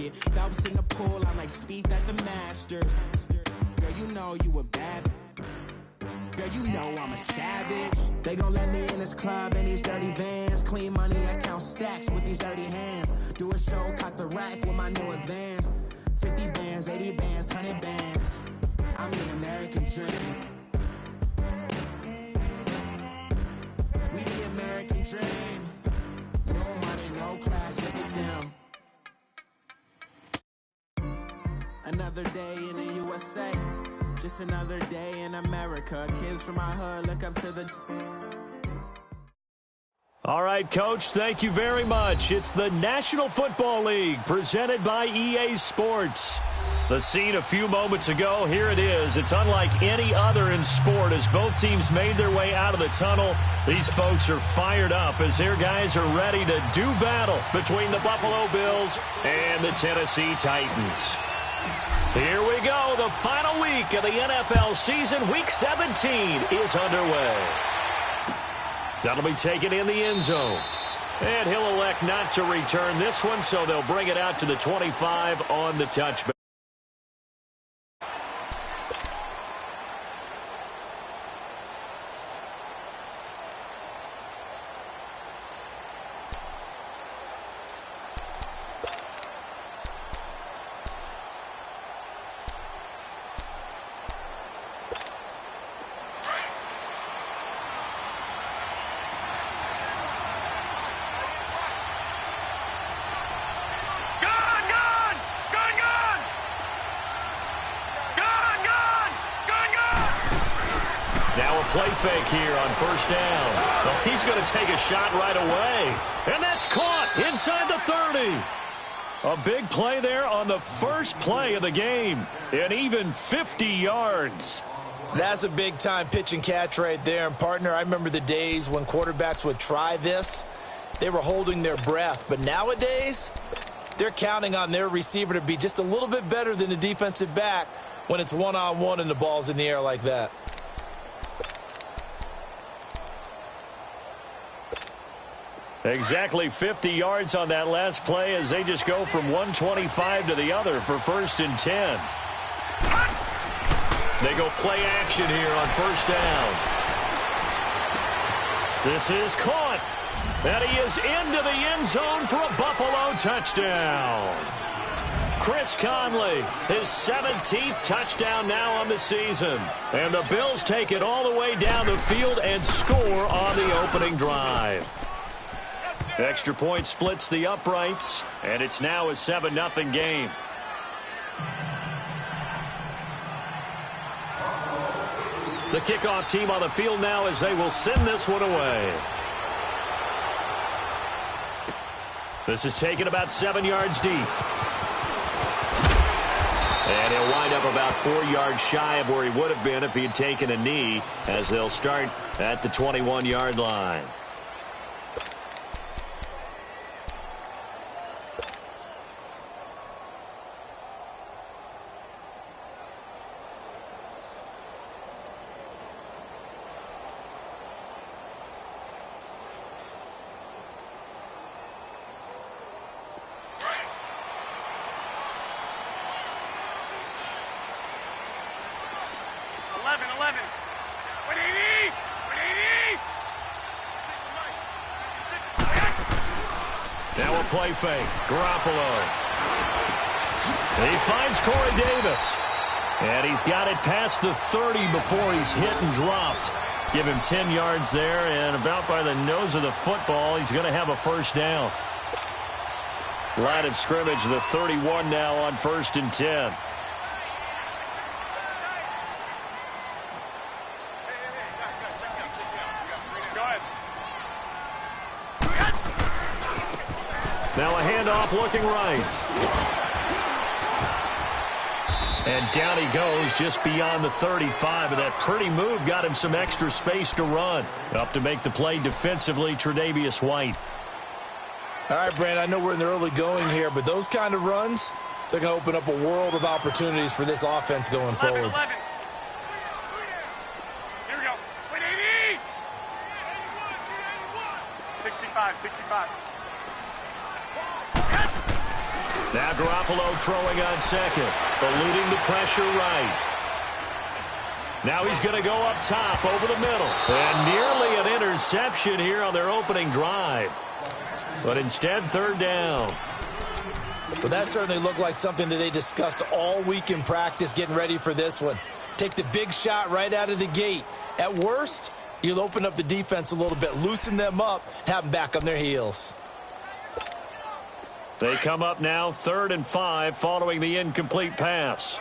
it. Phelps in the pool, I'm like Speed at the Masters. Girl, you know you a bad. Girl, you know I'm a savage. They gon' let me in this club in these dirty Vans. Clean money, I count stacks with these dirty hands. Do a show, cock the rack with my new advance. 50 bands, 80 bands, 100 bands. I'm the American dream. We the American dream. No money, no class, look at them. Another day in the USA. Just another day in America. Kids from my hood look up to the... All right, Coach, thank you very much. It's the National Football League presented by EA Sports. The scene a few moments ago, here it is. It's unlike any other in sport as both teams made their way out of the tunnel. These folks are fired up as their guys are ready to do battle between the Buffalo Bills and the Tennessee Titans. Here we go. The final week of the NFL season. Week 17 is underway. That'll be taken in the end zone. And he'll elect not to return this one, so they'll bring it out to the 25 on the touchback. Play fake here on first down. Well, he's going to take a shot right away. And that's caught inside the 30. A big play there on the first play of the game. And even 50 yards. That's a big-time pitch and catch right there. And, partner, I remember the days when quarterbacks would try this. They were holding their breath. But nowadays, they're counting on their receiver to be just a little bit better than the defensive back when it's one-on-one and the ball's in the air like that. Exactly 50 yards on that last play as they just go from 125 to the other for 1st and 10. They go play action here on first down. This is caught. And he is into the end zone for a Buffalo touchdown. Chris Conley, his 17th touchdown now on the season. And the Bills take it all the way down the field and score on the opening drive. Extra point splits the uprights, and it's now a 7-0 game. The kickoff team on the field now as they will send this one away. This is taken about 7 yards deep. And he'll wind up about 4 yards shy of where he would have been if he had taken a knee as they'll start at the 21-yard line. Play fake. Garoppolo. He finds Corey Davis. And he's got it past the 30 before he's hit and dropped. Give him 10 yards there, and about by the nose of the football, he's going to have a first down. Line of scrimmage, the 31 now on 1st and 10. Now a handoff looking right. And down he goes just beyond the 35. And that pretty move got him some extra space to run. Up to make the play defensively, Tre'Davious White. All right, Brand, I know we're in the early going here, but those kind of runs, they're going to open up a world of opportunities for this offense going forward. 11. Here we go. 80. 65. Now Garoppolo throwing on second, eluding the pressure right. Now he's going to go up top over the middle. And nearly an interception here on their opening drive. But instead, third down. Well, that certainly looked like something that they discussed all week in practice getting ready for this one. Take the big shot right out of the gate. At worst, you'll open up the defense a little bit, loosen them up, have them back on their heels. They come up now 3rd and 5 following the incomplete pass.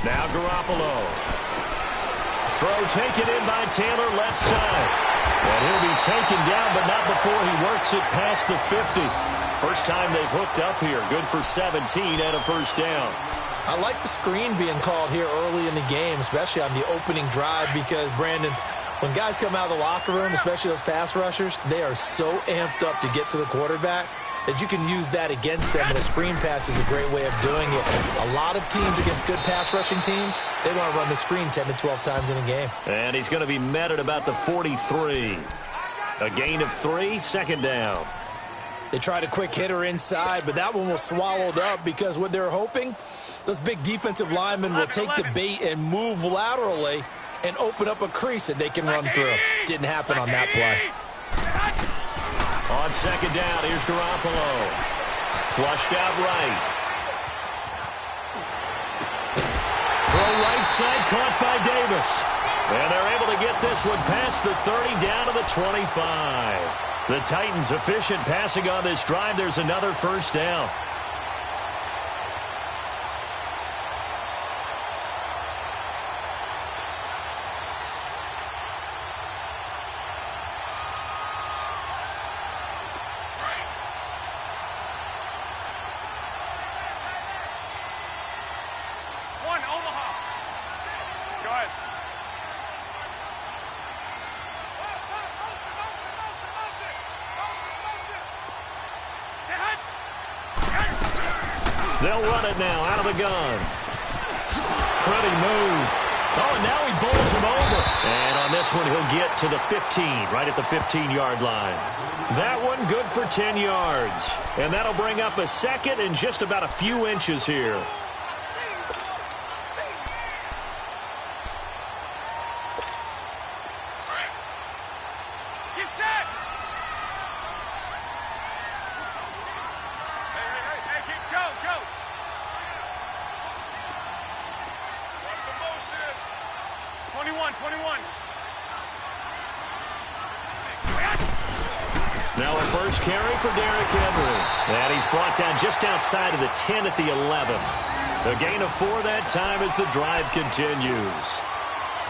Now Garoppolo. Throw taken in by Taylor left side. And he'll be taken down, but not before he works it past the 50. First time they've hooked up here. Good for 17 and a first down. I like the screen being called here early in the game, especially on the opening drive, because, Brandon, when guys come out of the locker room, especially those pass rushers, they are so amped up to get to the quarterback that you can use that against them, and a screen pass is a great way of doing it. A lot of teams against good pass rushing teams, they want to run the screen 10 to 12 times in a game. And he's going to be met at about the 43. A gain of 3, second down. They tried a quick hitter inside, but that one was swallowed up because what they're hoping, those big defensive linemen will take the bait and move laterally and open up a crease that they can run through. Didn't happen on that play. On second down, here's Garoppolo. Flushed out right. Throw right side, caught by Davis. And they're able to get this one past the 30 down to the 25. The Titans efficient passing on this drive. There's another first down. They'll run it now out of the gun. Pretty move. Oh, and now he bowls him over. And on this one, he'll get to the 15, right at the 15-yard line. That one good for 10 yards. And that'll bring up a second and just about a few inches here. Now a first carry for Derrick Henry. And he's brought down just outside of the 10 at the 11. A gain of 4 that time as the drive continues.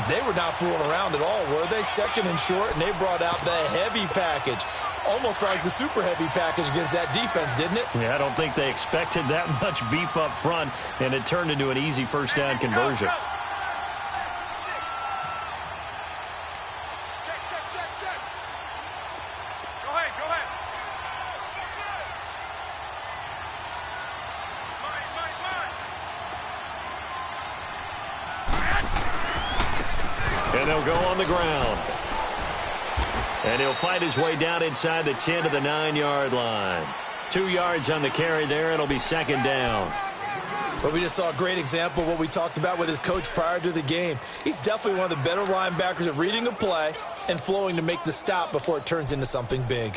They were not fooling around at all, were they? Second and short, and they brought out the heavy package. Almost like the super heavy package against that defense, didn't it? Yeah, I don't think they expected that much beef up front, and it turned into an easy first down conversion. And they'll go on the ground. And he'll fight his way down inside the 10 to the 9-yard line. 2 yards on the carry there. It'll be second down. But we just saw a great example of what we talked about with his coach prior to the game. He's definitely one of the better linebackers at reading a play and flowing to make the stop before it turns into something big.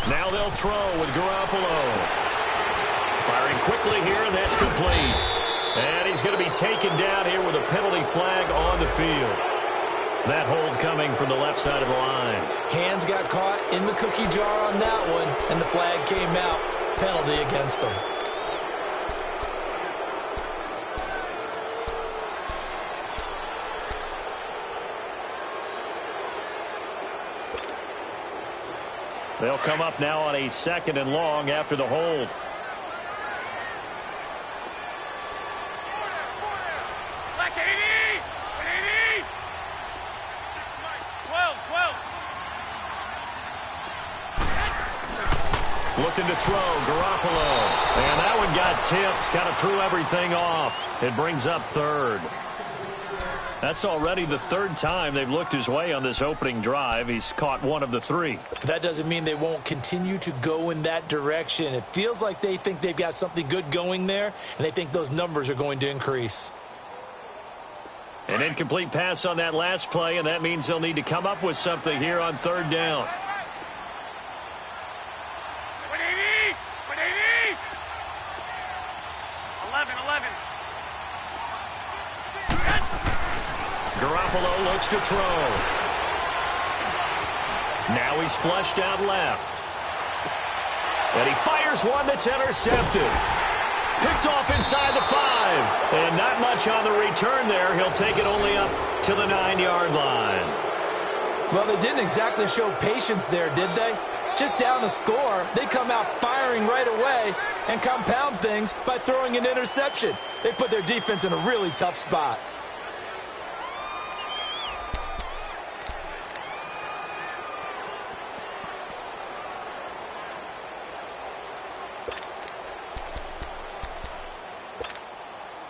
Now they'll throw with Garoppolo. Firing quickly here, and that's complete. And he's going to be taken down here with a penalty flag on the field. That hold coming from the left side of the line. Hands got caught in the cookie jar on that one, and the flag came out. Penalty against him. They'll come up now on a 2nd and long after the hold. Black 80! 180! 12, 12. Looking to throw, Garoppolo. And that one got tipped, kind of threw everything off. It brings up 3rd. That's already the 3rd time they've looked his way on this opening drive. He's caught 1 of the 3. That doesn't mean they won't continue to go in that direction. It feels like they think they've got something good going there, and they think those numbers are going to increase. An incomplete pass on that last play, and that means they'll need to come up with something here on 3rd down. 180! 180! 11, 11. Garoppolo looks to throw. Now he's flushed out left. And he fires one that's intercepted. Picked off inside the 5. And not much on the return there. He'll take it only up to the 9-yard line. Well, they didn't exactly show patience there, did they? Just down the score, they come out firing right away and compound things by throwing an interception. They put their defense in a really tough spot.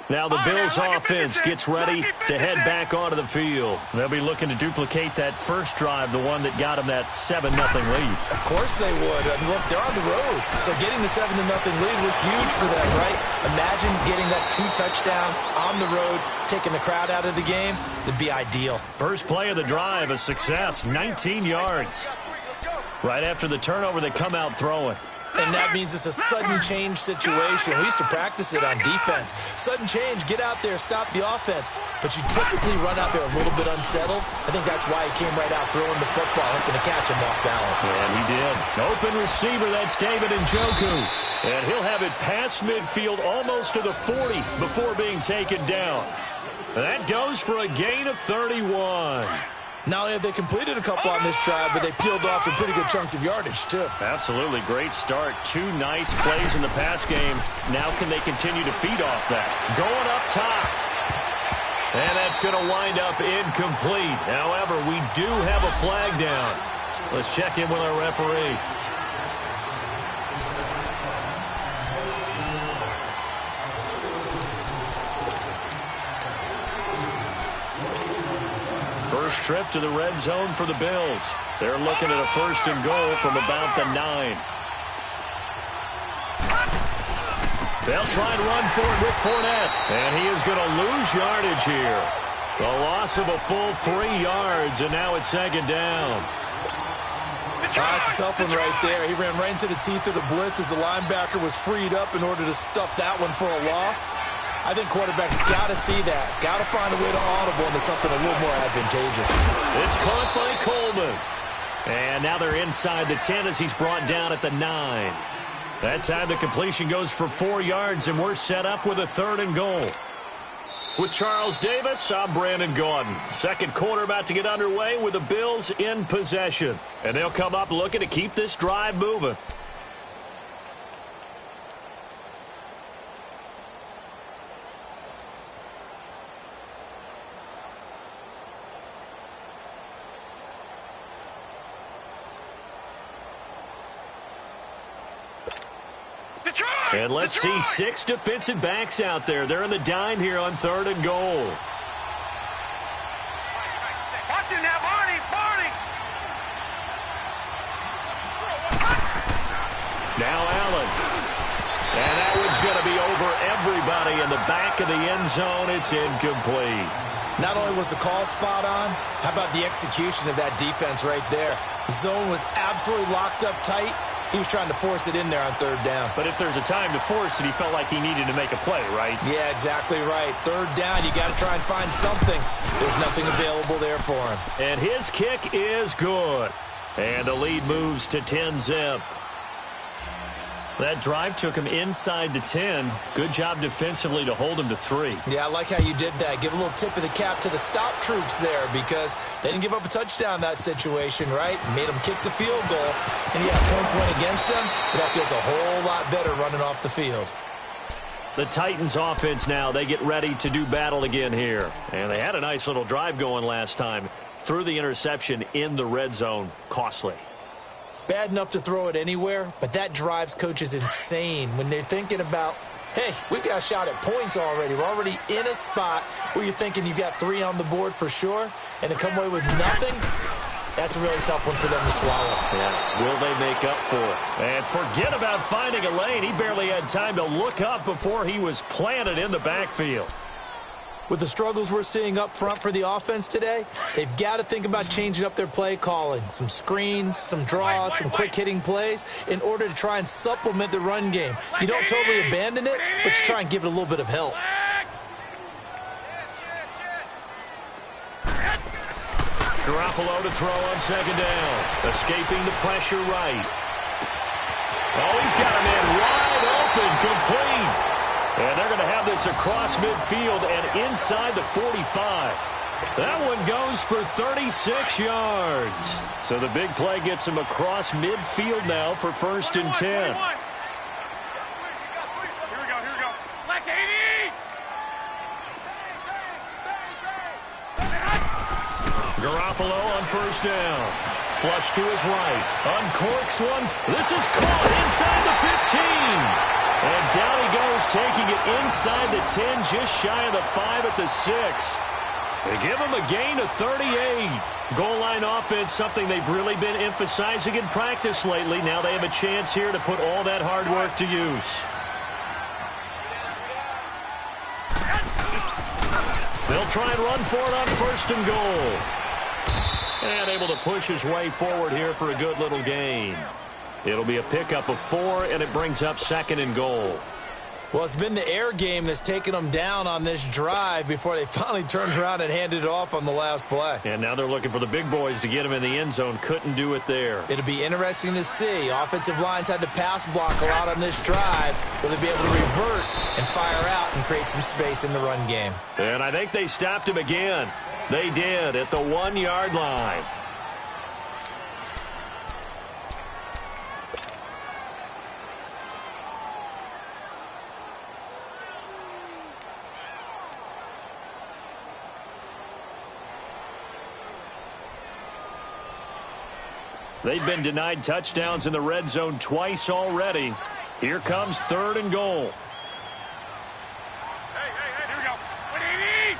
Now the Bills offense gets ready to head back onto the field. They'll be looking to duplicate that first drive, the one that got them that 7-0 lead. Of course they would. Look, they're on the road, so getting the 7-0 lead was huge for them, right? Imagine getting that 2 touchdowns on the road, taking the crowd out of the game. It'd be ideal. First play of the drive, a success, 19 yards. Right after the turnover, they come out throwing. And that means it's a sudden change situation. We used to practice it on defense. Sudden change, get out there, stop the offense. But you typically run out there a little bit unsettled. I think that's why he came right out throwing the football, hoping to catch him off balance. And he did. Open receiver, that's David Njoku. And he'll have it past midfield almost to the 40 before being taken down. That goes for a gain of 31. Not only have they completed a couple on this drive, but they peeled off some pretty good chunks of yardage, too. Absolutely. Great start. 2 nice plays in the pass game. Now can they continue to feed off that? Going up top. And that's going to wind up incomplete. However, we do have a flag down. Let's check in with our referee. First trip to the red zone for the Bills. They're looking at a 1st and goal from about the 9. They'll try and run for it with Fournette. And he is going to lose yardage here. The loss of a full 3 yards, and now it's 2nd down. That's a tough one right there. He ran right into the teeth of the blitz as the linebacker was freed up in order to stuff that one for a loss. I think quarterbacks got to see that. Got to find a way to audible into something a little more advantageous. It's caught by Coleman. And now they're inside the 10 as he's brought down at the 9. That time the completion goes for 4 yards, and we're set up with a 3rd and goal. With Charles Davis, I'm Brandon Gaudin. Second quarter about to get underway with the Bills in possession. And they'll come up looking to keep this drive moving. And let's see 6 defensive backs out there. They're in the dime here on 3rd and goal. Watch it now, Barney! Now Allen. And that one's going to be over everybody in the back of the end zone. It's incomplete. Not only was the call spot on, how about the execution of that defense right there? The zone was absolutely locked up tight. He was trying to force it in there on 3rd down. But if there's a time to force it, he felt like he needed to make a play, right? Yeah, exactly right. 3rd down, you got to try and find something. There's nothing available there for him. And his kick is good. And the lead moves to 10-zip. That drive took him inside the 10. Good job defensively to hold him to 3. Yeah, I like how you did that. Give a little tip of the cap to the stop troops there because they didn't give up a touchdown in that situation, right? Made them kick the field goal. And, yeah, points went against them, but that feels a whole lot better running off the field. The Titans offense now, they get ready to do battle again here. And they had a nice little drive going last time. Threw the interception in the red zone. Costly. Bad enough to throw it anywhere, but that drives coaches insane when they're thinking about, hey, we got a shot at points already. We're already in a spot where you're thinking you got 3 on the board for sure, and to come away with nothing, that's a really tough one for them to swallow. Yeah. Will they make up for it? And forget about finding a lane. He barely had time to look up before he was planted in the backfield. With the struggles we're seeing up front for the offense today, they've got to think about changing up their play calling. Some screens, some draws, some quick-hitting plays in order to try and supplement the run game. You don't totally abandon it, but you try and give it a little bit of help. Garoppolo to throw on second down. Escaping the pressure right. Oh, he's got him in wide open, complete. And they're going to have this across midfield and inside the 45. That one goes for 36 yards. So the big play gets him across midfield now for 1st and 10. Here we go. Black 80! Garoppolo on 1st down. Flush to his right. Uncorks one. This is caught inside the 15. And down he goes, taking it inside the 10, just shy of the 5 at the 6. They give him a gain of 38. Goal line offense, something they've really been emphasizing in practice lately. Now they have a chance here to put all that hard work to use. They'll try and run for it on 1st and goal. And able to push his way forward here for a good little gain. It'll be a pickup of 4, and it brings up 2nd and goal. Well, it's been the air game that's taken them down on this drive before they finally turned around and handed it off on the last play. And now they're looking for the big boys to get him in the end zone. Couldn't do it there. It'll be interesting to see. Offensive lines had to pass block a lot on this drive. Will they be able to revert and fire out and create some space in the run game? And I think they stopped him again. They did at the 1-yard line. They've been denied touchdowns in the red zone twice already. Here comes 3rd and goal. Hey, here we go. 180!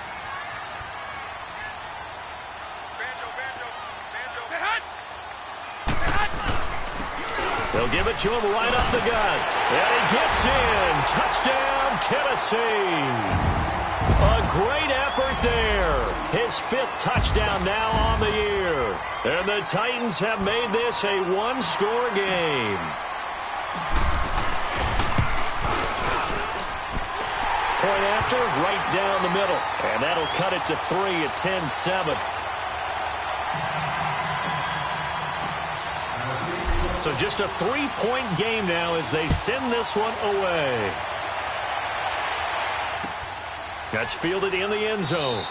Banjo. They'll give it to him right up the gut. And he gets in. Touchdown, Tennessee. A great effort there. His 5th touchdown now on the year. And the Titans have made this a 1-score game. Point after, right down the middle. And that'll cut it to 3 at 10-7. So just a 3-point game now as they send this one away. That's fielded in the end zone.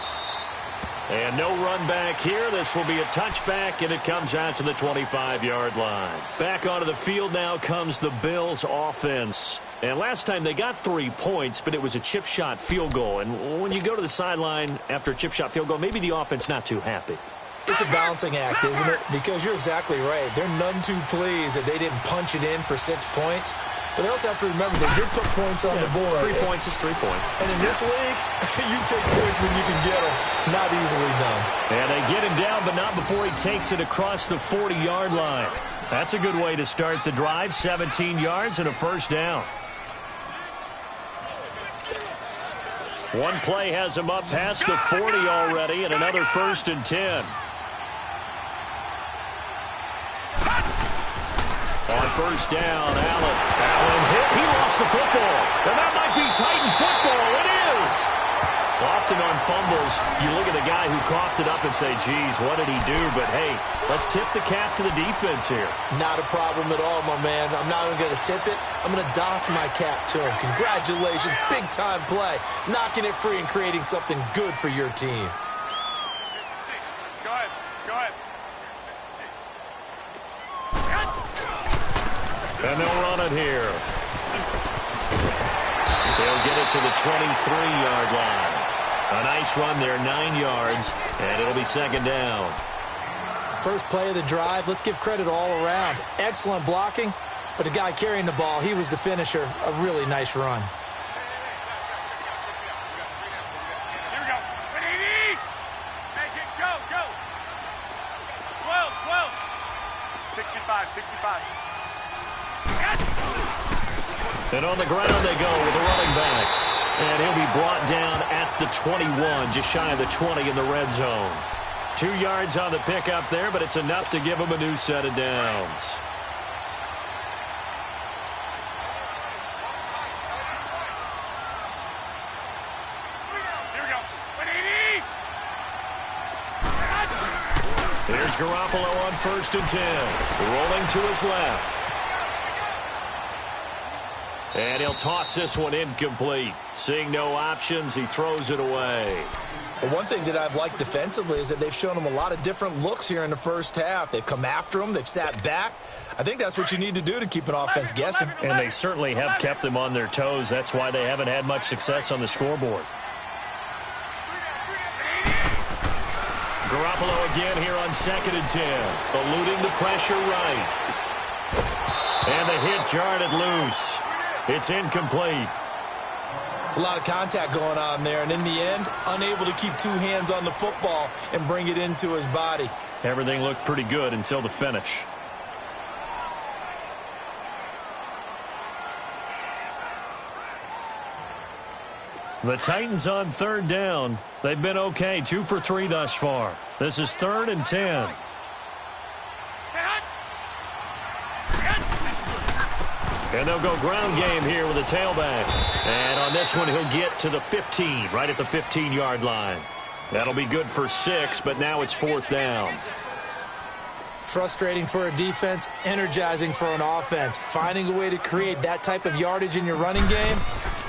And no run back here. This will be a touchback, and it comes out to the 25-yard line. Back onto the field now comes the Bills offense. And last time they got 3 points, but it was a chip shot field goal. And when you go to the sideline after a chip shot field goal, maybe the offense not too happy. It's a balancing act, isn't it? Because you're exactly right. They're none too pleased that they didn't punch it in for 6 points. But they also have to remember they did put points on the board. 3 points is 3 points. And in this league, you take points when you can get them. Not easily done. And they get him down, but not before he takes it across the 40-yard line. That's a good way to start the drive. 17 yards and a 1st down. One play has him up past the 40 already, and another 1st and 10. On 1st down, Allen hit. He lost the football. And that might be Titan football. It is. Often on fumbles, you look at the guy who coughed it up and say, geez, what did he do? But, hey, let's tip the cap to the defense here. Not a problem at all, my man. I'm not even going to tip it. I'm going to doff my cap to him. Congratulations. Big-time play. Knocking it free and creating something good for your team. Go ahead. Go ahead. And they'll run it here. They'll get it to the 23-yard line. A nice run there, 9 yards, and it'll be second down. First play of the drive, let's give credit all around. Excellent blocking, but the guy carrying the ball, he was the finisher. A really nice run. Here we go. 180. Make it go, go. 12, 12. 65, 65. And on the ground they go with a running back. And he'll be brought down at the 21, just shy of the 20 in the red zone. 2 yards on the pickup there, but it's enough to give him a new set of downs. Here we go. 180. Here's Garoppolo on 1st and 10. Rolling to his left. And he'll toss this one incomplete. Seeing no options, he throws it away. But one thing that I've liked defensively is that they've shown him a lot of different looks here in the first half. They've come after him. They've sat back. I think that's what you need to do to keep an offense guessing. And they certainly have kept them on their toes. That's why they haven't had much success on the scoreboard. Garoppolo again here on 2nd and 10. Eluding the pressure right. And the hit jarred it loose. It's incomplete. It's a lot of contact going on there, and in the end, unable to keep 2 hands on the football and bring it into his body. Everything looked pretty good until the finish. The Titans on 3rd down. They've been okay, 2 for 3 thus far. This is 3rd and 10. And they'll go ground game here with a tailback. And on this one, he'll get to the 15, right at the 15-yard line. That'll be good for 6, but now it's 4th down. Frustrating for a defense, energizing for an offense. Finding a way to create that type of yardage in your running game,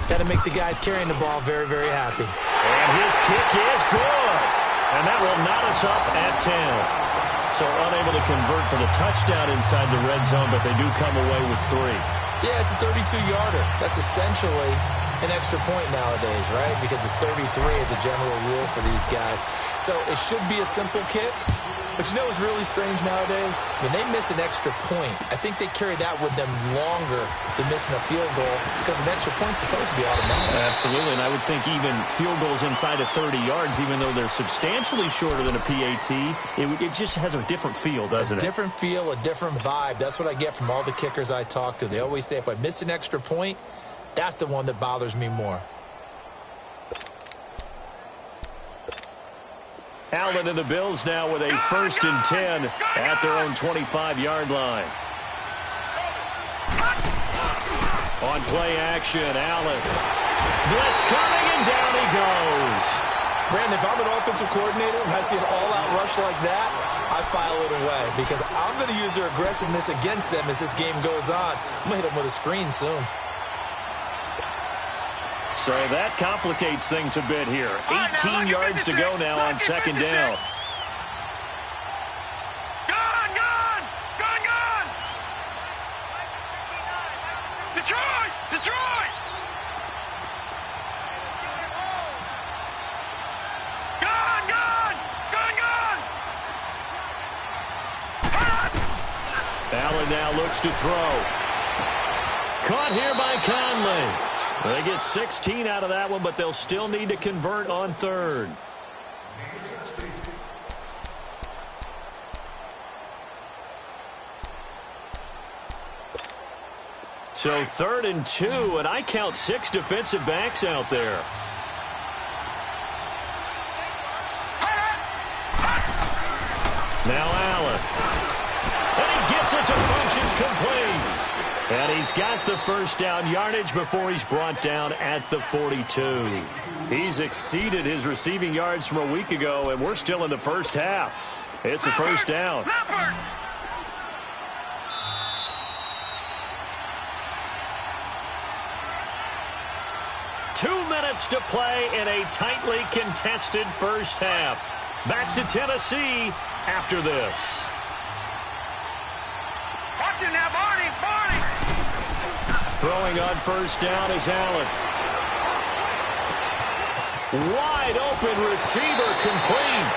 that'll make the guys carrying the ball very, very happy. And his kick is good. And that will knot us up at 10. So unable to convert for the touchdown inside the red zone, but they do come away with 3. Yeah, it's a 32-yarder. That's essentially an extra point nowadays, right? Because it's 33 as a general rule for these guys. So it should be a simple kick. But you know what's really strange nowadays? When they miss an extra point, I think they carry that with them longer than missing a field goal because an extra point's supposed to be automatic. Absolutely, and I would think even field goals inside of 30 yards, even though they're substantially shorter than a PAT, it just has a different feel, doesn't it? A different feel, a different vibe. That's what I get from all the kickers I talk to. They always say if I miss an extra point, that's the one that bothers me more. Allen and the Bills now with a 1st and 10 at their own 25-yard line. On play action, Allen. Blitz coming, and down he goes. Brandon, if I'm an offensive coordinator and I see an all-out rush like that, I file it away because I'm going to use their aggressiveness against them as this game goes on. I'm going to hit them with a screen soon. So that complicates things a bit here. 18 yards to go now on 2nd down. Gone, gone! Gone, gone! Detroit! Detroit! Gone, gone! Gone, gone! Allen now looks to throw. Caught here by Conley. They get 16 out of that one, but they'll still need to convert on 3rd. So 3rd and 2, and I count 6 defensive backs out there. Now Allen. And he gets it to Funchess complete. And he's got the first down yardage before he's brought down at the 42. He's exceeded his receiving yards from a week ago, and we're still in the first half. It's a first down. 2 minutes to play in a tightly contested first half. Back to Tennessee after this. Watch it now, Barney! Throwing on first down is Allen. Wide open receiver complete.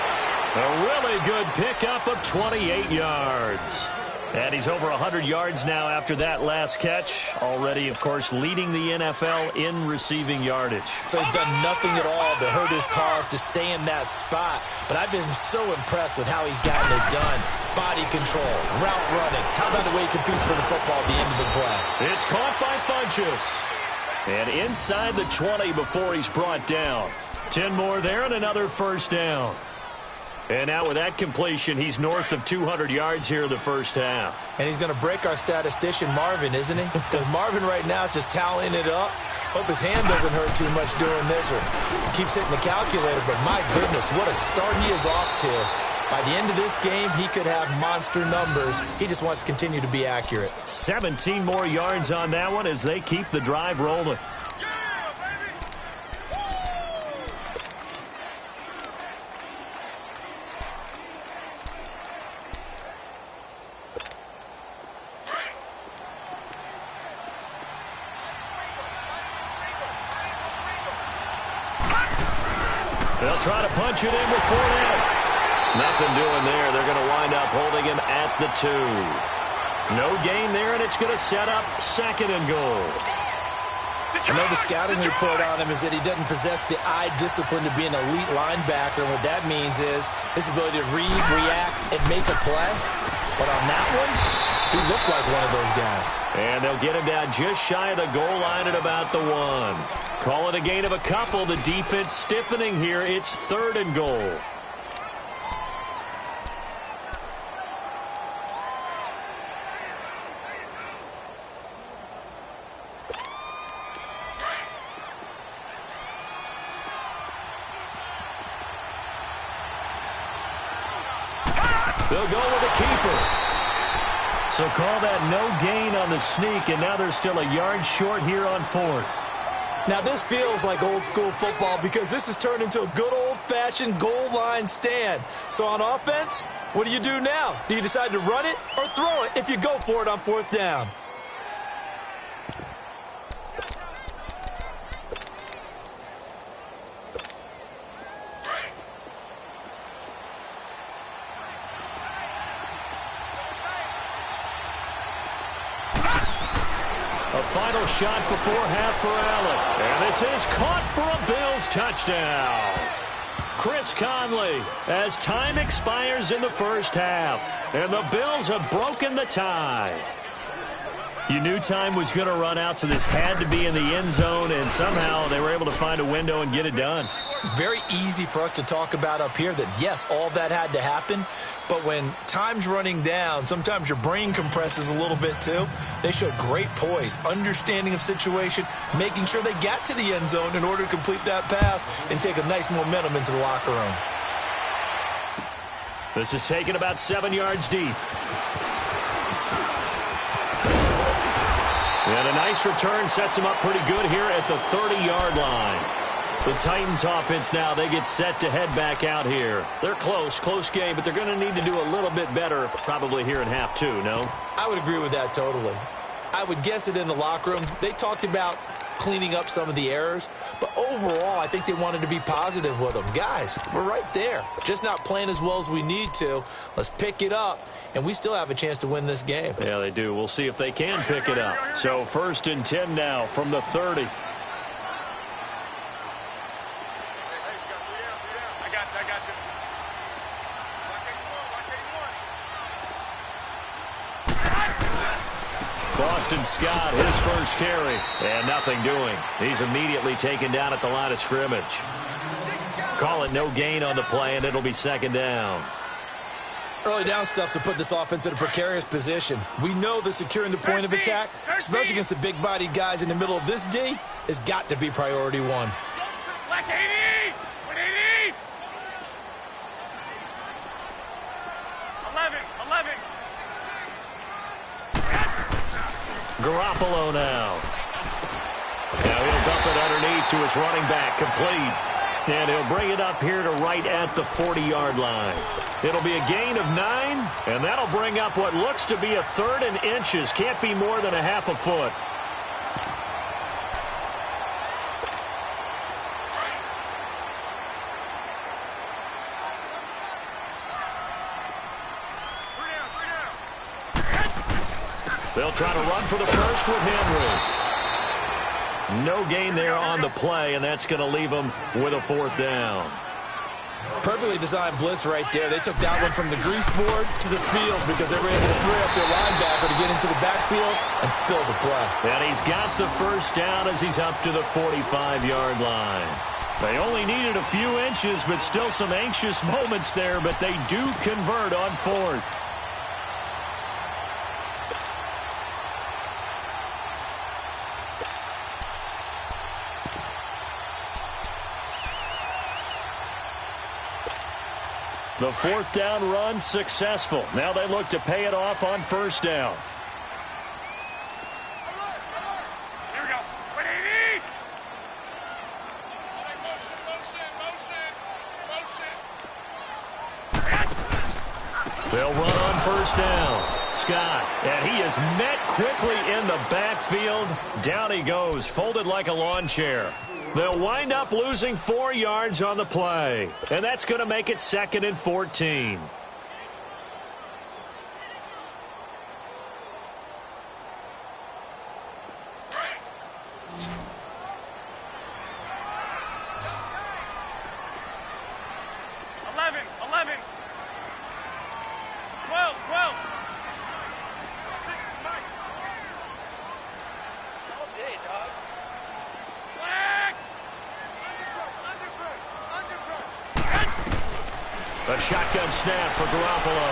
A really good pickup of 28 yards. And he's over 100 yards now after that last catch. Already, of course, leading the NFL in receiving yardage. So he's done nothing at all to hurt his cause to stay in that spot. But I've been so impressed with how he's gotten it done. Body control, route running. How about the way he competes for the football at the end of the play? It's caught by Funchess. And inside the 20 before he's brought down. 10 more there and another first down. And now with that completion, he's north of 200 yards here in the first half. And he's going to break our statistician, Marvin, isn't he? Because Marvin right now is just tallying it up. Hope his hand doesn't hurt too much doing this or keeps hitting the calculator. But my goodness, what a start he is off to. By the end of this game, he could have monster numbers. He just wants to continue to be accurate. 17 more yards on that one as they keep the drive rolling. They'll try to punch it in with Fournette. Nothing doing there. They're going to wind up holding him at the 2. No gain there, and it's going to set up second and goal. I know the scouting report on him is that he doesn't possess the eye discipline to be an elite linebacker. And what that means is his ability to read, react, and make a play. But on that one, he looked like one of those guys. And they'll get him down just shy of the goal line at about the 1. Call it a gain of a couple. The defense stiffening here. It's third and goal. They'll go with a keeper. So call that no gain on the sneak, and now they're still a yard short here on fourth. Now, this feels like old-school football because this has turned into a good old-fashioned goal line stand. So on offense, what do you do now? Do you decide to run it or throw it if you go for it on fourth down? A final shot before half for Allen. And this is caught for a Bills touchdown. Chris Conley as time expires in the first half. And the Bills have broken the tie. You knew time was going to run out, so this had to be in the end zone, and somehow they were able to find a window and get it done. Very easy for us to talk about up here that, yes, all that had to happen. But when time's running down, sometimes your brain compresses a little bit too. They showed great poise, understanding of situation, making sure they got to the end zone in order to complete that pass and take a nice momentum into the locker room. This is taken about 7 yards deep. And a nice return sets him up pretty good here at the 30-yard line. The Titans offense now, they get set to head back out here. They're close game, but they're going to need to do a little bit better probably here in half two, no? I would agree with that totally. I would guess it in the locker room. They talked about cleaning up some of the errors, but overall, I think they wanted to be positive with them. Guys, we're right there. Just not playing as well as we need to. Let's pick it up, and we still have a chance to win this game. Yeah, they do. We'll see if they can pick it up. So 1st and 10 now from the 30. Boston Scott, his first carry, and nothing doing. He's immediately taken down at the line of scrimmage. Call it no gain on the play, and it'll be second down. Early down stuff to put this offense in a precarious position. We know that securing the point of attack, especially against the big-bodied guys in the middle of this D, has got to be priority one. Black 80! 180! 11. Garoppolo now. Now he'll dump it underneath to his running back, complete. And he'll bring it up here to right at the 40-yard line. It'll be a gain of 9, and that'll bring up what looks to be a 3rd and inches. Can't be more than a half a foot. They'll try to run for the first with Henry. No gain there on the play, and that's going to leave them with a 4th down. Perfectly designed blitz right there. They took that one from the grease board to the field because they were able to free up their linebacker to get into the backfield and spill the play. And he's got the first down as he's up to the 45-yard line. They only needed a few inches, but still some anxious moments there, but they do convert on 4th. The 4th down run successful. Now they look to pay it off on 1st down. Here we go. 180! They'll run on 1st down. Scott, and he is met quickly in the backfield. Down he goes, folded like a lawn chair. They'll wind up losing 4 yards on the play, and that's going to make it 2nd and 14. A shotgun snap for Garoppolo.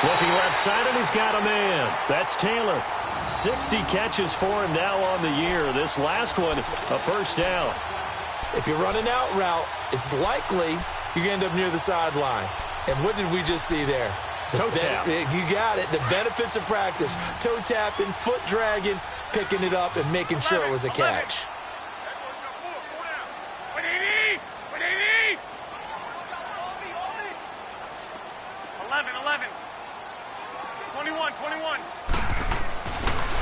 Looking left side, and he's got a man. That's Taylor. 60 catches for him now on the year. This last one, a 1st down. If you're running out route, it's likely you're going to end up near the sideline. And what did we just see there? Toe tap. You got it. The benefits of practice. Toe tapping, foot dragging, picking it up, and making sure it was a catch. 21.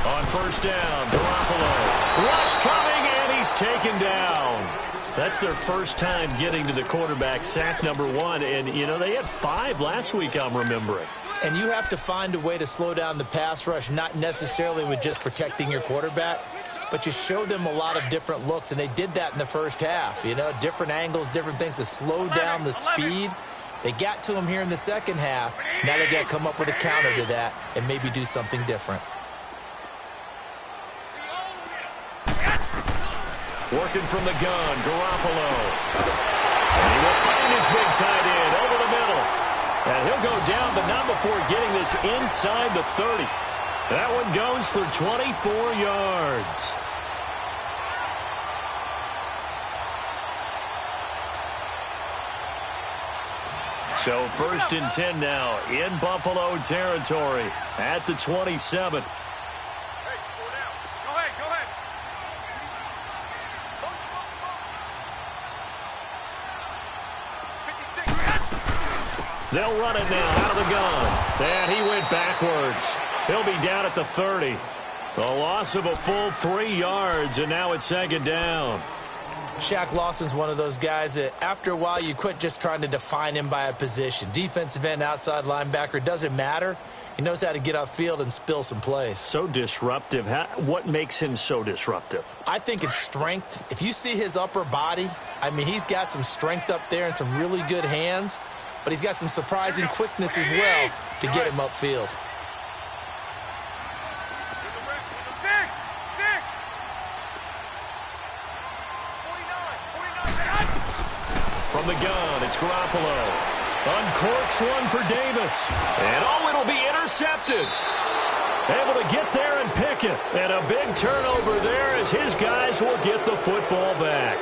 On 1st down, Garoppolo. Rush coming, and he's taken down. That's their first time getting to the quarterback, sack number 1. And, you know, they had 5 last week, I'm remembering. And you have to find a way to slow down the pass rush, not necessarily with just protecting your quarterback, but you show them a lot of different looks, and they did that in the first half. You know, different angles, different things to slow down the speed. They got to him here in the second half. Now they got to come up with a counter to that and maybe do something different. Working from the gun, Garoppolo. And he will find his big tight end over the middle. And he'll go down, but not before getting this inside the 30. That one goes for 24 yards. So 1st and 10 now in Buffalo territory at the 27. Go ahead. They'll run it now out of the gun. And he went backwards. He'll be down at the 30. A loss of a full 3 yards, and now it's 2nd down. Shaq Lawson's one of those guys that after a while you quit just trying to define him by a position. Defensive end, outside linebacker, doesn't matter. He knows how to get upfield and spill some plays. So disruptive. What makes him so disruptive? I think it's strength. If you see his upper body, I mean, he's got some strength up there and some really good hands, but he's got some surprising quickness as well to get him upfield. From the gun, it's Garoppolo. Uncorks one for Davis. And it'll be intercepted. Able to get there and pick it. And a big turnover there as his guys will get the football back.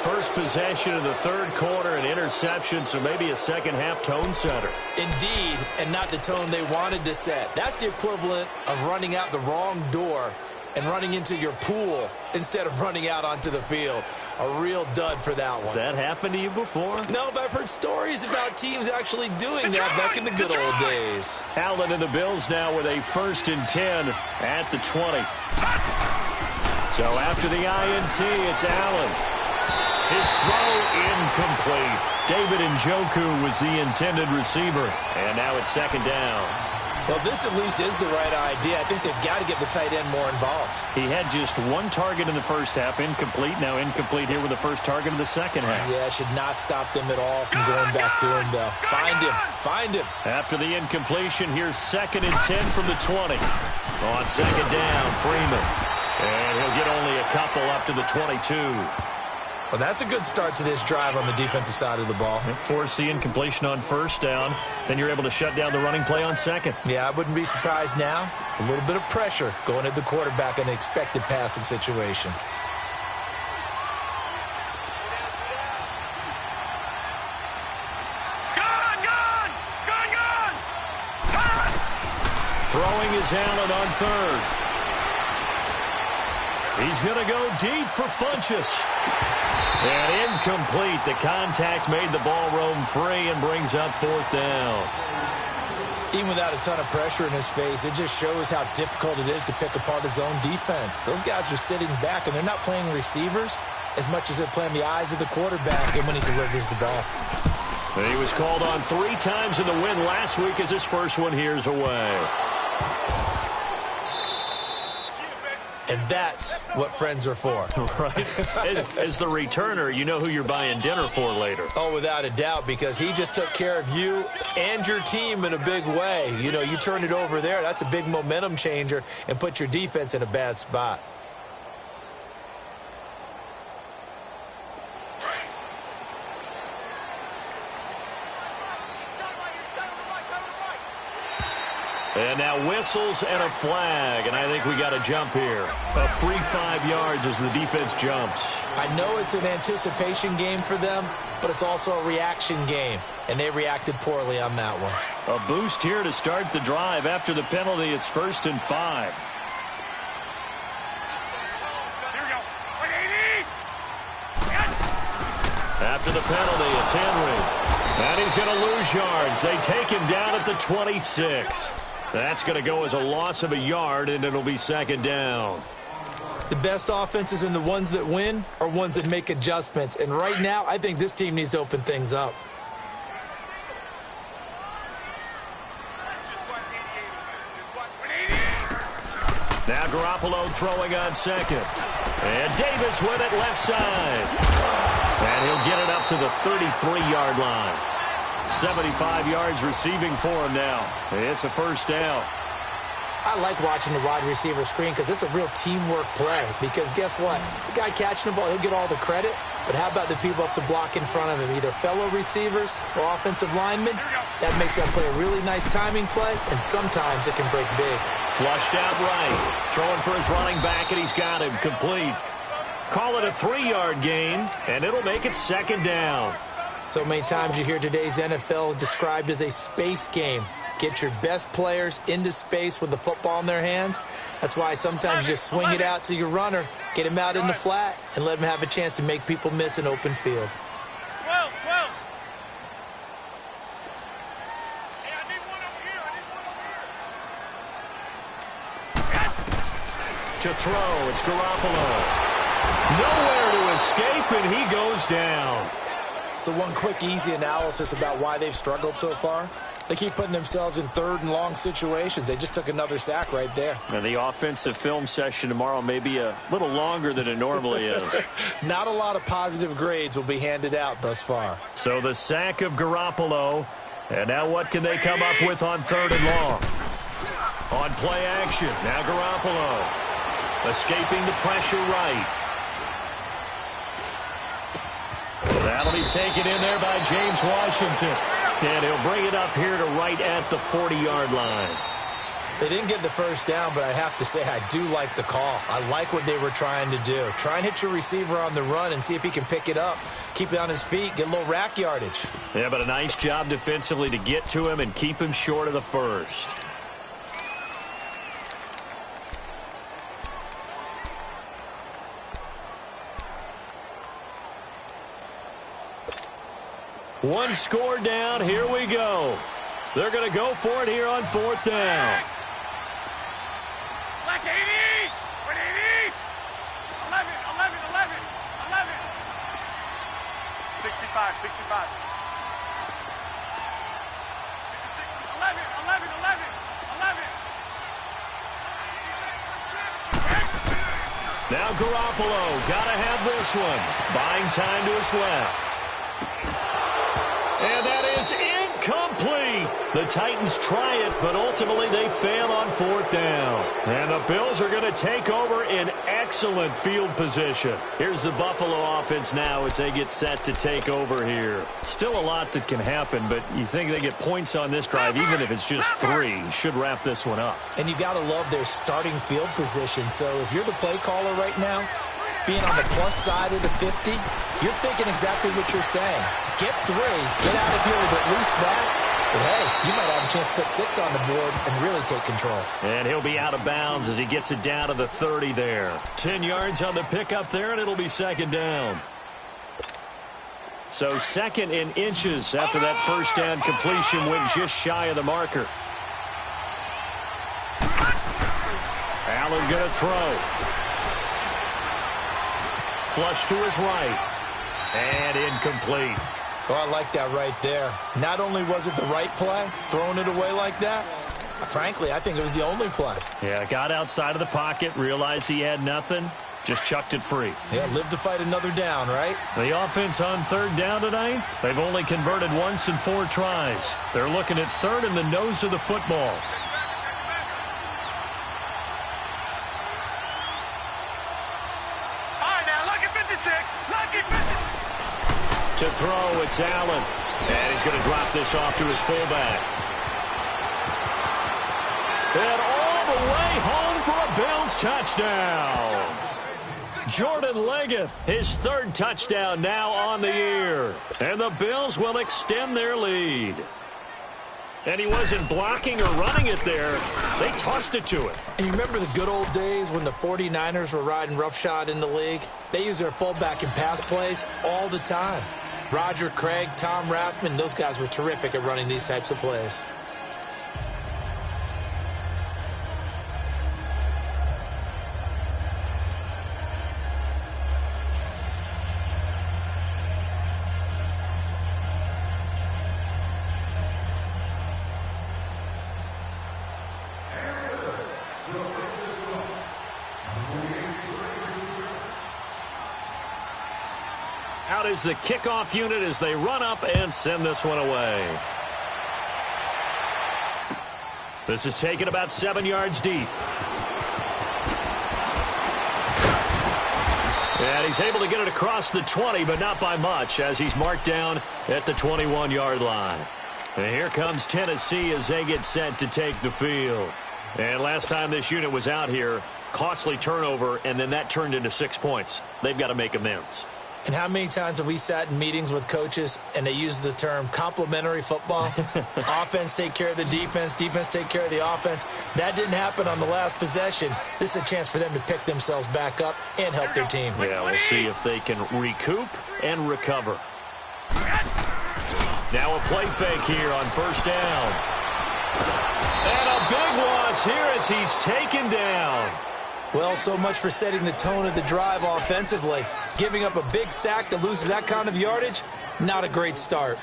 First possession of the third quarter, an interception, so maybe a second-half tone setter. Indeed, and not the tone they wanted to set. That's the equivalent of running out the wrong door and running into your pool instead of running out onto the field. A real dud for that one. Has that happened to you before? No, but I've heard stories about teams actually doing that back in the good old days. Allen and the Bills now with a 1st and 10 at the 20. So after the INT, it's Allen. His throw incomplete. David Njoku was the intended receiver. And now it's 2nd down. Well, this at least is the right idea. I think they've got to get the tight end more involved. He had just 1 target in the first half, incomplete. Now incomplete here with the first target of the second half. Yeah, should not stop them at all from going back to him, though. Find him. Find him. After the incompletion, here's 2nd and 10 from the 20. On 2nd down, Freeman. And he'll get only a couple up to the 22. Well, that's a good start to this drive on the defensive side of the ball. Force the incompletion on 1st down. Then you're able to shut down the running play on 2nd. Yeah, I wouldn't be surprised now. A little bit of pressure going at the quarterback in an expected passing situation. Throwing is Allen on 3rd. He's going to go deep for Funchess. And incomplete. The contact made the ball roam free and brings up 4th down. Even without a ton of pressure in his face, it just shows how difficult it is to pick apart his own defense. Those guys are sitting back, and they're not playing receivers as much as they're playing the eyes of the quarterback and when he delivers the ball. And he was called on 3 times in the win last week as his first one here's away. And that's what friends are for. Right. As the returner, you know who you're buying dinner for later. Oh, without a doubt, because he just took care of you and your team in a big way. You know, you turn it over there, that's a big momentum changer and put your defense in a bad spot. And now whistles and a flag, and I think we got a jump here. A free 5 yards as the defense jumps. I know it's an anticipation game for them, but it's also a reaction game, and they reacted poorly on that one. A boost here to start the drive. After the penalty, it's 1st and 5. Here we go. 180. Yes. After the penalty, it's Henry. And he's going to lose yards. They take him down at the 26. That's going to go as a loss of a yard, and it'll be 2nd down. The best offenses and the ones that win are ones that make adjustments. And right now, I think this team needs to open things up. Now Garoppolo throwing on 2nd. And Davis with it left side. And he'll get it up to the 33-yard line. 75 yards receiving for him now. It's a 1st down. I like watching the wide receiver screen because it's a real teamwork play. Because guess what? The guy catching the ball, he'll get all the credit. But how about the people up to block in front of him, either fellow receivers or offensive linemen? That makes that play a really nice timing play, and sometimes it can break big. Flushed out right. Throwing for his running back, and he's got him complete. Call it a 3-yard gain, and it'll make it 2nd down. So many times you hear today's NFL described as a space game. Get your best players into space with the football in their hands. That's why sometimes you just swing it out to your runner, get him out in the flat, and let him have a chance to make people miss an open field. 12. Hey, I need one over here. Yes. To throw, it's Garoppolo. Nowhere to escape, and he goes down. So one quick, easy analysis about why they've struggled so far. They keep putting themselves in 3rd and long situations. They just took another sack right there. And the offensive film session tomorrow may be a little longer than it normally is. Not a lot of positive grades will be handed out thus far. So the sack of Garoppolo. And now what can they come up with on 3rd and long? On play action, now Garoppolo. Escaping the pressure right. That'll be taken in there by James Washington. And he'll bring it up here to right at the 40-yard line. They didn't get the first down, but I have to say I do like the call. I like what they were trying to do. Try and hit your receiver on the run and see if he can pick it up, keep it on his feet, get a little rack yardage. Yeah, but a nice job defensively to get to him and keep him short of the first. One score down. Here we go. They're going to go for it here on 4th down. Black 80! 180! 11, 11, 11, 11. 65, 65. 11, 11, 11, 11. Now Garoppolo. Got to have this one. Buying time to his left. And that is incomplete. The Titans try it, but ultimately they fail on 4th down. And the Bills are going to take over in excellent field position. Here's the Buffalo offense now as they get set to take over here. Still a lot that can happen, but you think they get points on this drive, even if it's just 3. Should wrap this one up. And you got to love their starting field position. So if you're the play caller right now, being on the plus side of the 50, you're thinking exactly what you're saying. Get 3, get out of here with at least that. But hey, you might have a chance to put 6 on the board and really take control. And he'll be out of bounds as he gets it down to the 30 there. 10 yards on the pickup there, and it'll be 2nd down. So 2nd in inches after that first down completion went just shy of the marker. Allen going to throw. Flush to his right. And incomplete. Oh, I like that right there. Not only was it the right play, throwing it away like that, frankly, I think it was the only play. Yeah, got outside of the pocket, realized he had nothing, just chucked it free. Yeah, live to fight another down, right? The offense on 3rd down tonight, they've only converted once in 4 tries. They're looking at 3rd in the nose of the football. To throw, it's Allen. And he's going to drop this off to his fullback. And all the way home for a Bills touchdown. Jordan Leggett, his 3rd touchdown now on the year. And the Bills will extend their lead. And he wasn't blocking or running it there. They tossed it to him. And you remember the good old days when the 49ers were riding roughshod in the league? They used their fullback in pass plays all the time. Roger Craig, Tom Rathman, those guys were terrific at running these types of plays. Out is the kickoff unit as they run up and send this one away. This is taken about 7 yards deep. And he's able to get it across the 20, but not by much, as he's marked down at the 21-yard line. And here comes Tennessee as they get set to take the field. And last time this unit was out here, costly turnover, and then that turned into 6 points. They've got to make amends. And how many times have we sat in meetings with coaches and they use the term complementary football? Offense take care of the defense, defense take care of the offense. That didn't happen on the last possession. This is a chance for them to pick themselves back up and help their team. Yeah, we'll see if they can recoup and recover. Now a play fake here on 1st down. And a big loss here as he's taken down. Well, so much for setting the tone of the drive offensively. Giving up a big sack that loses that kind of yardage, not a great start.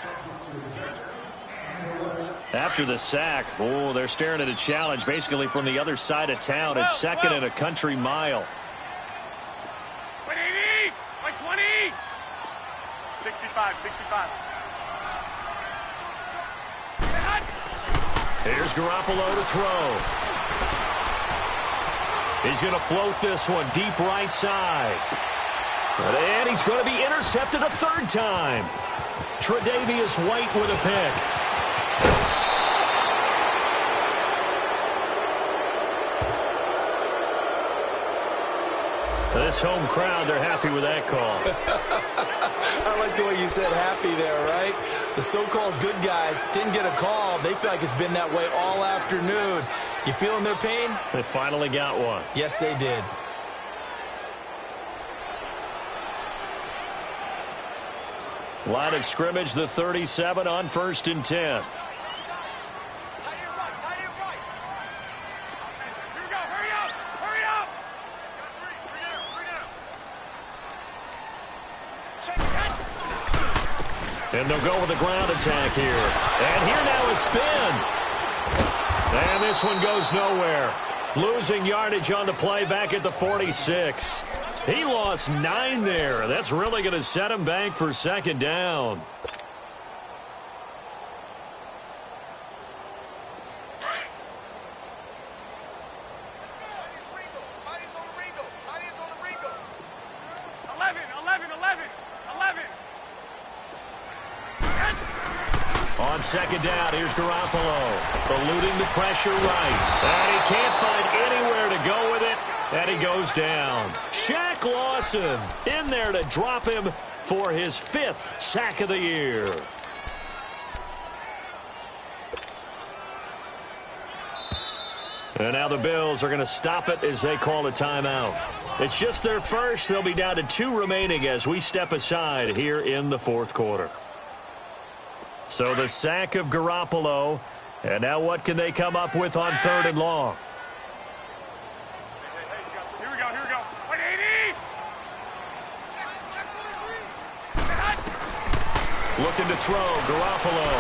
After the sack, oh, they're staring at a challenge basically from the other side of town. It's 2nd and a country mile. 180, 120, 65, 65. Here's Garoppolo to throw. He's going to float this one deep right side. And he's going to be intercepted a third time. Tre'Davious White with a pick. This home crowd, they're happy with that call. I like the way you said happy there, right? The so-called good guys didn't get a call. They feel like it's been that way all afternoon. You feeling their pain? They finally got one. Yes, they did. Line of scrimmage, the 37 on 1st and 10. And they'll go with a ground attack here. And here now is spin. And this one goes nowhere. Losing yardage on the play back at the 46. He lost 9 there. That's really going to set him back for second down. On second down, here's Garoppolo, eluding the pressure right. And he can't find anywhere to go with it, and he goes down. Shaq Lawson in there to drop him for his 5th sack of the year. And now the Bills are going to stop it as they call a timeout. It's just their first. They'll be down to 2 remaining as we step aside here in the 4th quarter. So the sack of Garoppolo. And now what can they come up with on 3rd and long? Here we go, here we go. 180! Looking to throw, Garoppolo.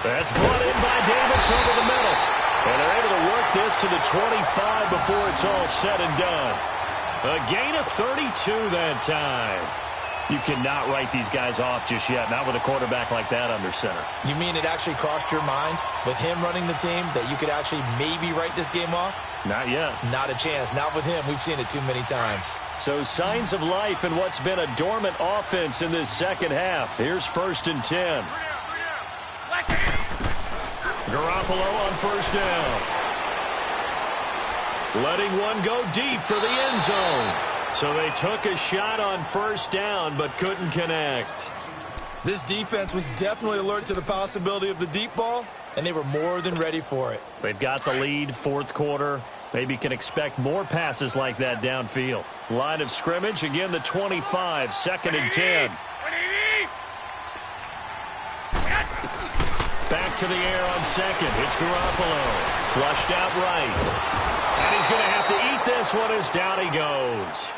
That's brought in by Davis over the middle. And they're able to work this to the 25 before it's all said and done. A gain of 32 that time. You cannot write these guys off just yet, not with a quarterback like that under center. You mean it actually crossed your mind with him running the team that you could actually maybe write this game off? Not yet. Not a chance. Not with him. We've seen it too many times. So signs of life in what's been a dormant offense in this second half. Here's 1st and 10. Garoppolo on 1st down. Letting one go deep for the end zone. So they took a shot on 1st down but couldn't connect. This defense was definitely alert to the possibility of the deep ball, and they were more than ready for it. They've got the lead, 4th quarter. Maybe can expect more passes like that downfield. Line of scrimmage, again the 25, 2nd and 10. Back to the air on 2nd. It's Garoppolo. Flushed out right. And he's going to have to eat this one as down he goes.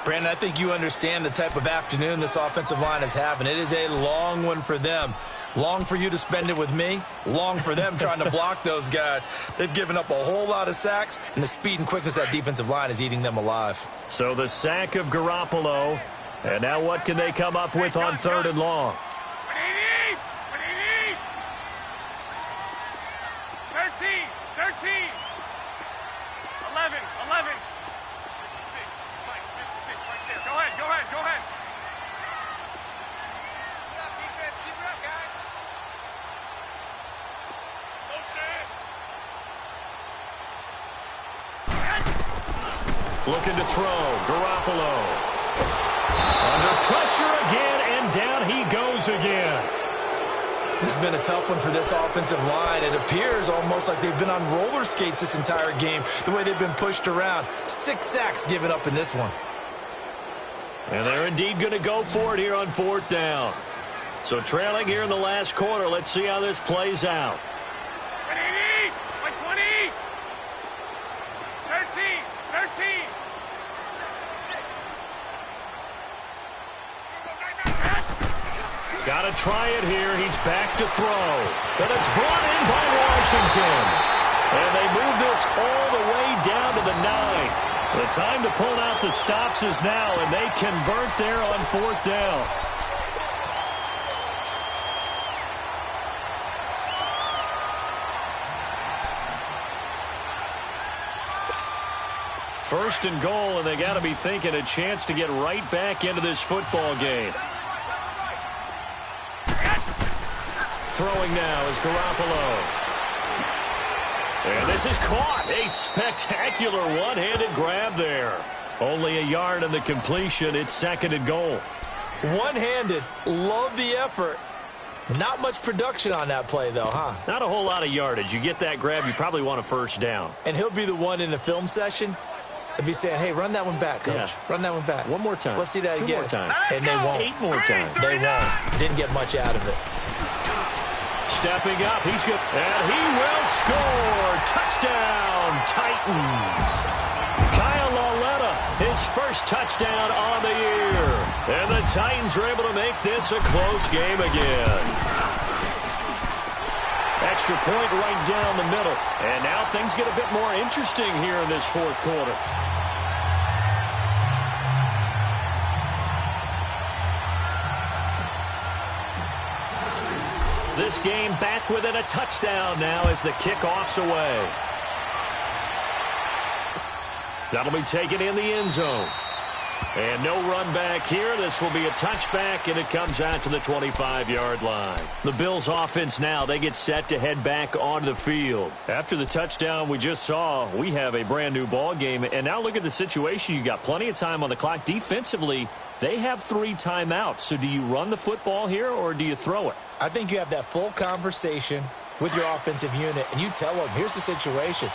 Brandon, I think you understand the type of afternoon this offensive line is having. It is a long one for them. Long for you to spend it with me. Long for them trying to block those guys. They've given up a whole lot of sacks, and the speed and quickness of that defensive line is eating them alive. So the sack of Garoppolo. And now what can they come up with on 3rd and long? 11. 56 right there. Go ahead. Keep it up, defense. Keep it up, guys. No shit. Looking to throw. Garoppolo. Under pressure again, and down he goes again. This has been a tough one for this offensive line. It appears almost like they've been on roller skates this entire game, the way they've been pushed around. 6 sacks given up in this one. And they're indeed going to go for it here on 4th down. So trailing here in the last quarter, let's see how this plays out. 180, 120, 13. Got to try it here. He's back to throw. But it's brought in by Washington. And they move this all the way down to the 9. The time to pull out the stops is now, and they convert there on 4th down. First and goal, and they got to be thinking a chance to get right back into this football game. Throwing now is Garoppolo. And this is caught. A spectacular one-handed grab there. Only a yard in the completion. It's second and goal. One-handed. Love the effort. Not much production on that play, though, huh? Not a whole lot of yardage. You get that grab, you probably want a first down. And he'll be the one in the film session. If he's saying, hey, run that one back, coach. Yeah. Run that one back. One more time. Let's see that again. Two more times. And they won't. 8 more times. They won't. Didn't get much out of it. Stepping up. He's good. And he will score. Touchdown, Titans. Kyle Lauletta, his first touchdown on the year. And the Titans are able to make this a close game again. Extra point right down the middle. And now things get a bit more interesting here in this fourth quarter. This game back within a touchdown now as the kickoff's away. That'll be taken in the end zone. And no run back here. This will be a touchback, and it comes out to the 25-yard line. The Bills' offense now, they get set to head back onto the field. After the touchdown we just saw, we have a brand-new ball game. And now look at the situation. You got plenty of time on the clock. Defensively, they have 3 timeouts. So do you run the football here, or do you throw it? I think you have that full conversation with your offensive unit, and you tell them, here's the situation.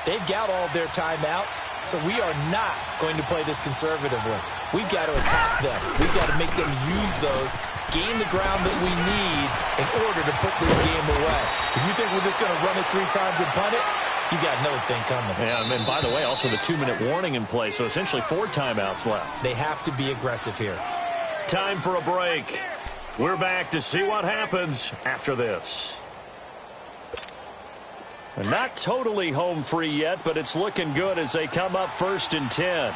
They've got all of their timeouts, so we are not going to play this conservatively. We've got to attack them. We've got to make them use those, gain the ground that we need in order to put this game away. If you think we're just going to run it 3 times and punt it, you got another thing coming. Yeah, and by the way, also the 2-minute warning in play, so essentially 4 timeouts left. They have to be aggressive here. Time for a break. We're back to see what happens after this. Not totally home free yet, but it's looking good as they come up 1st and 10.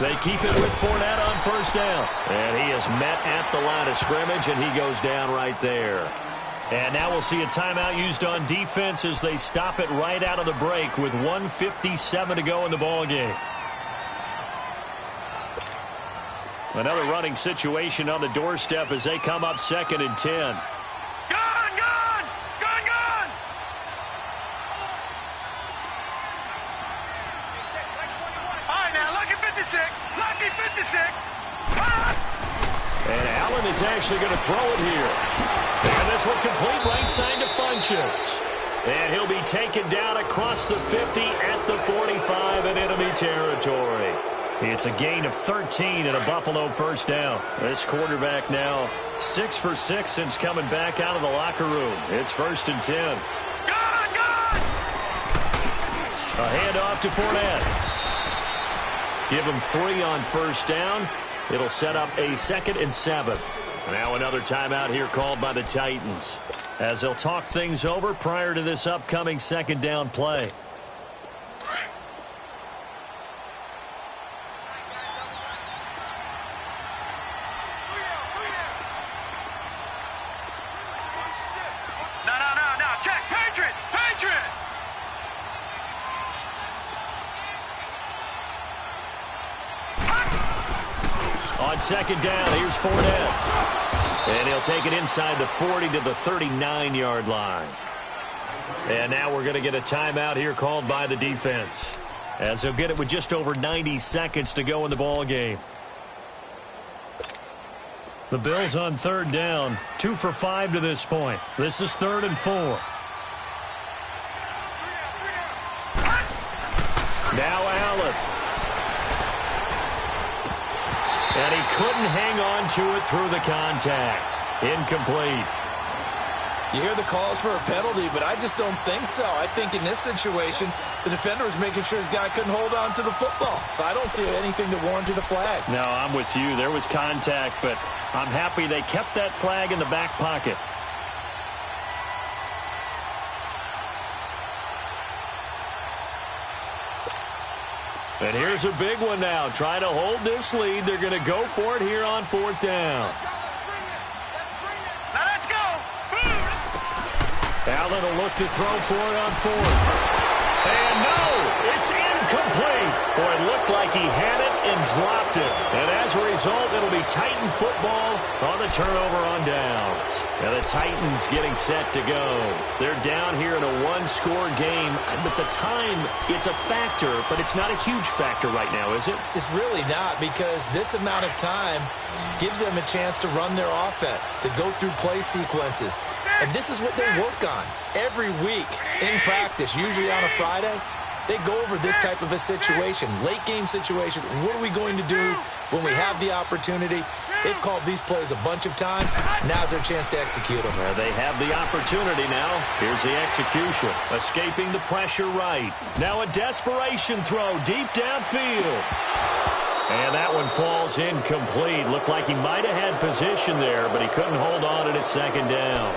They keep it with Fournette on 1st down. And he is met at the line of scrimmage, and he goes down right there. And now we'll see a timeout used on defense as they stop it right out of the break with 1:57 to go in the ballgame. Another running situation on the doorstep as they come up 2nd and 10. Lucky 56. And Allen is actually going to throw it here. And this will complete right side to Funchess. And he'll be taken down across the 50 at the 45 in enemy territory. It's a gain of 13 and a Buffalo 1st down. This quarterback now 6 for 6 since coming back out of the locker room. It's 1st and 10. A handoff to Fournette. Give him 3 on 1st down. It'll set up a 2nd and 7. Now another timeout here called by the Titans as they'll talk things over prior to this upcoming 2nd down play. No. Check. Patriot. On 2nd down, here's Fournette. And he'll take it inside the 40 to the 39-yard line. And now we're going to get a timeout here called by the defense, as they'll get it with just over 90 seconds to go in the ball game. The Bills on 3rd down, 2 for 5 to this point. This is 3rd and 4. Now Allen. And he couldn't hang on to it through the contact. Incomplete. You hear the calls for a penalty, but I just don't think so. I think in this situation, the defender was making sure his guy couldn't hold on to the football. So I don't see anything that warranted a flag. No, I'm with you. There was contact, but I'm happy they kept that flag in the back pocket. And here's a big one now. Trying to hold this lead. They're going to go for it here on 4th down. Now let's go. Allen will look to throw for it on 4th. And no, it's incomplete. Boy, it looked like he had it and dropped it. And as a result, it'll be Titan football on the turnover on downs. And the Titans getting set to go. They're down here in a one-score game. But the time, it's a factor, but it's not a huge factor right now, is it? It's really not, because this amount of time gives them a chance to run their offense, to go through play sequences. And this is what they work on every week in practice, usually on a Friday. They go over this type of a situation, late game situation. What are we going to do when we have the opportunity? They've called these plays a bunch of times. Now's their chance to execute them. Well, they have the opportunity now. Here's the execution. Escaping the pressure right. Now a desperation throw deep downfield. And that one falls incomplete. Looked like he might have had position there, but he couldn't hold on at second down.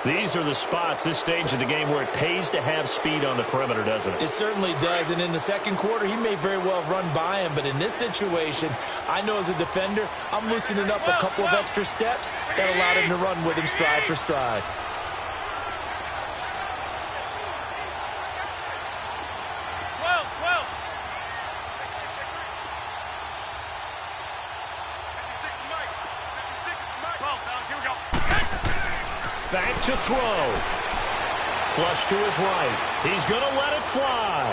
These are the spots, this stage of the game, where it pays to have speed on the perimeter, doesn't it? It certainly does, and in the second quarter, he may very well run by him, but in this situation, I know as a defender, I'm loosening up a couple of extra steps that allowed him to run with him stride for stride. Back to throw. Flush to his right. He's going to let it fly.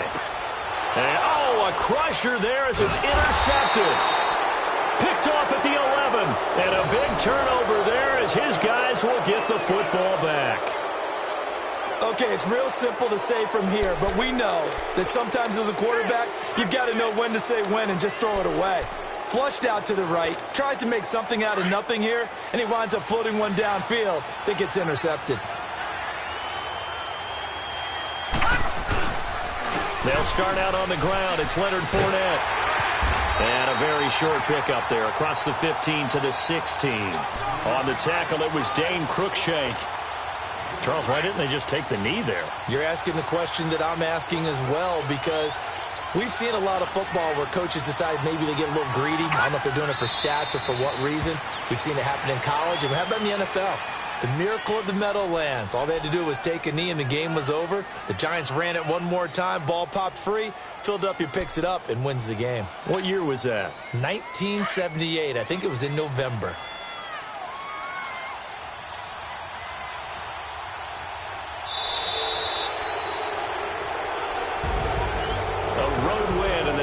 And, oh, a crusher there as it's intercepted. Picked off at the 11. And a big turnover there as his guys will get the football back. Okay, it's real simple to say from here, but we know that sometimes as a quarterback, you've got to know when to say when and just throw it away. Flushed out to the right, tries to make something out of nothing here, and he winds up floating one downfield that gets intercepted. They'll start out on the ground. It's Leonard Fournette. And a very short pickup there across the 15 to the 16. On the tackle, it was Dane Cruikshank. Charles, why didn't they just take the knee there? You're asking the question that I'm asking as well, because we've seen a lot of football where coaches decide maybe they get a little greedy. I don't know if they're doing it for stats or for what reason. We've seen it happen in college, and we have it in the NFL. The miracle of the Meadowlands. All they had to do was take a knee, and the game was over. The Giants ran it one more time. Ball popped free. Philadelphia picks it up and wins the game. What year was that? 1978. I think it was in November.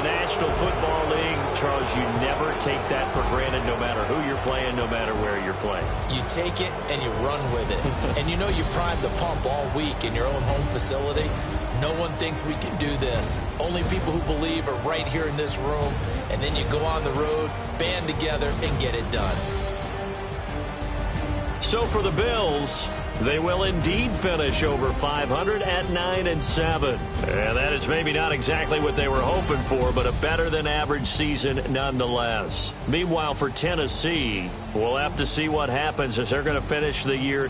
National Football League, Charles, you never take that for granted no matter who you're playing, no matter where you're playing. You take it and you run with it. And you know you primed the pump all week in your own home facility. No one thinks we can do this. Only people who believe are right here in this room. And then you go on the road, band together, and get it done. So for the Bills, they will indeed finish over 500 at 9-7. And that is maybe not exactly what they were hoping for, but a better-than-average season nonetheless. Meanwhile, for Tennessee, we'll have to see what happens as they're going to finish the year